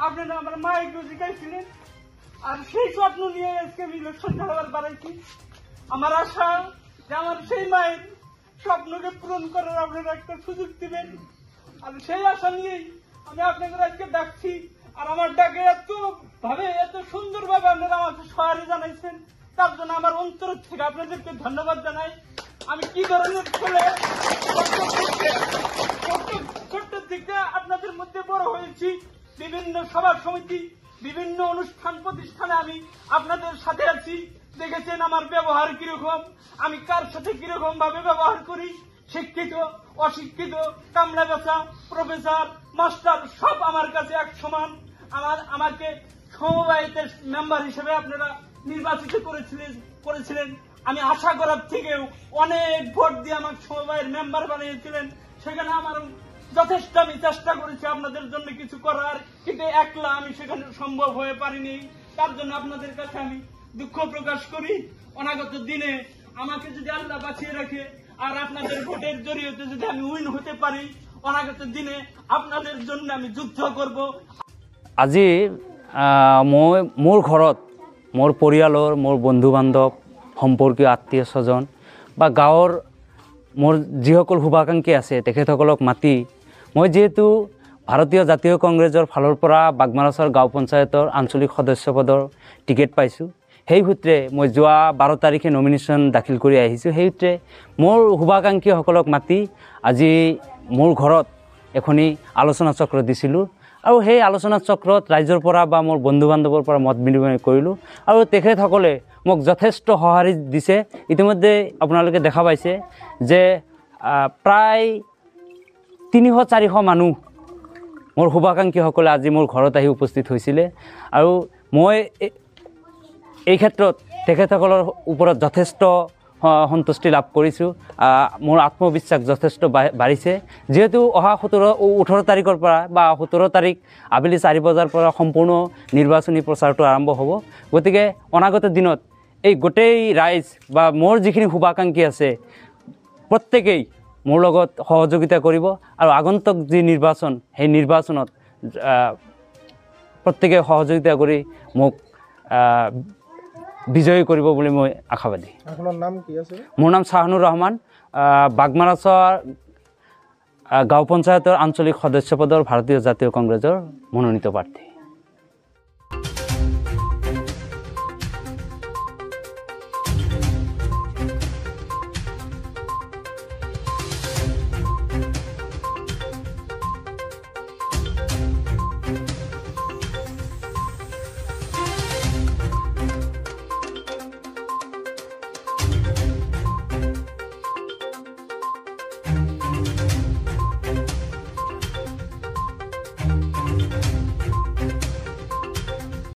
আপনারা আমার মায়ের জিজ্ঞাসিলেন, আর সেই স্বপ্ন নিয়ে আজকে আমি ইলেকশন খেলাবার বাড়াইছি। আমার আশা যে আমার সেই মায়ের স্বপ্নকে পূরণ করার আপনারা একটা সুযোগ দিবেন, আর সেই আশা নিয়েই আমি আপনাদের আজকে ডাকছি। আর আমার ডাকে এত ভাবে এত সুন্দর ভাবে আপনারা আমাকে সহায়তা জানাইছেন, তার জন্য আমার অন্তর থেকে আপনাদেরকে ধন্যবাদ জানাই। আমি কি ধরনের ছেলে, ছোট্ট থেকে আপনাদের মধ্যে বড় হয়েছি, বিভিন্ন সভা সমিতি বিভিন্ন অনুষ্ঠান প্রতিষ্ঠানে আমি আপনাদের সাথে আছি। দেখেছেন আমার ব্যবহার কিরকম, আমি কার সাথে কিরকম ভাবে ব্যবহার করি। শিক্ষিত অশিক্ষিত, কামলা বেচা, প্রফেসর, মাস্টার সব আমার কাছে এক সমান। আমাকে সমবায়িতের মেম্বার হিসেবে আপনারা নির্বাচিত করেছিলেন। আমি আশা করার থেকেও অনেক ভোট দিয়ে আমাকে সমবায়ের মেম্বার বানিয়েছিলেন। সেখানে আমার যথেষ্ট আমি চেষ্টা করেছি আপনাদের জন্য কিছু করার, কিন্তু একলা আমি সেখানে সম্ভব হয়ে পারিনি। তার জন্য আপনাদের কাছে আমি দুঃখ প্রকাশ করি। অনাগত দিনে আমাকে যদি আল্লাহ বাঁচিয়ে রাখে আর আপনাদের ভোটের জরিয়তে যদি আমি উইন হতে পারি, অনাগত দিনে আপনাদের জন্য আমি যুদ্ধ করব। আজি মই মোৰ ঘৰত মোৰ পৰিয়ালৰ মোৰ বন্ধু বান্ধৱ সম্পৰ্কীয় আত্মীয় স্বজন বা গাঁৱৰ মোৰ যিসকল শুভাকাংক্ষী আছে তেখেতসকলক মাতি মই যিহেতু ভাৰতীয় জাতীয় কংগ্ৰেছৰ ফালৰ পৰা বাগমাৰাছৰ গাঁও পঞ্চায়তৰ আঞ্চলিক সদস্য পদৰ টিকেট পাইছোঁ, সেই সূত্ৰে মই যোৱা 12 তাৰিখে নমিনেশ্যন দাখিল কৰি আহিছোঁ। সেই সূত্ৰে মোৰ শুভাকাংক্ষীসকলক মাতি আজি মোৰ ঘৰত এখনি আলোচনা চক্ৰ দিছিলোঁ আৰু সেই আলোচনা চক্ৰত ৰাইজৰ পৰা বা মোৰ বন্ধু বান্ধৱৰ পৰা মত বিনিময় কৰিলোঁ আৰু তেখেতসকলে মোক যথেষ্ট সঁহাৰি দিছে। ইতিমধ্যে আপোনালোকে দেখা পাইছে যে প্ৰায় 300-400 মানুহ মোৰ শুভাকাংক্ষীসকলে আজি মোৰ ঘৰত আহি উপস্থিত হৈছিলে আৰু মই এই ক্ষেত্ৰত তেখেতসকলৰ ওপৰত যথেষ্ট সন্তুষ্টি লাভ কৰিছোঁ। মোৰ আত্মবিশ্বাস যথেষ্ট বাঢ়িছে, যিহেতু অহা 18 তাৰিখৰ পৰা বা 17 তাৰিখ আবেলি 4 বজাৰ পৰা সম্পূৰ্ণ নিৰ্বাচনী প্ৰচাৰটো আৰম্ভ হ'ব। গতিকে অনাগত দিনত এই গোটেই ৰাইজ বা মোৰ যিখিনি শুভাকাংক্ষী আছে প্ৰত্যেকেই মোৰ লগত সহযোগিতা কৰিব আৰু আগন্তুক যি নিৰ্বাচন সেই নিৰ্বাচনত প্ৰত্যেকে সহযোগিতা কৰি মোক বিজয়ী কৰিব বুলি মই আশাবাদী। আপোনাৰ নাম কি আছে? মোৰ নাম শাহানুৰ ৰহমান, বাগমাৰাছৰ গাঁও পঞ্চায়তৰ আঞ্চলিক সদস্য পদৰ ভাৰতীয় জাতীয় কংগ্ৰেছৰ মনোনীত প্ৰাৰ্থী।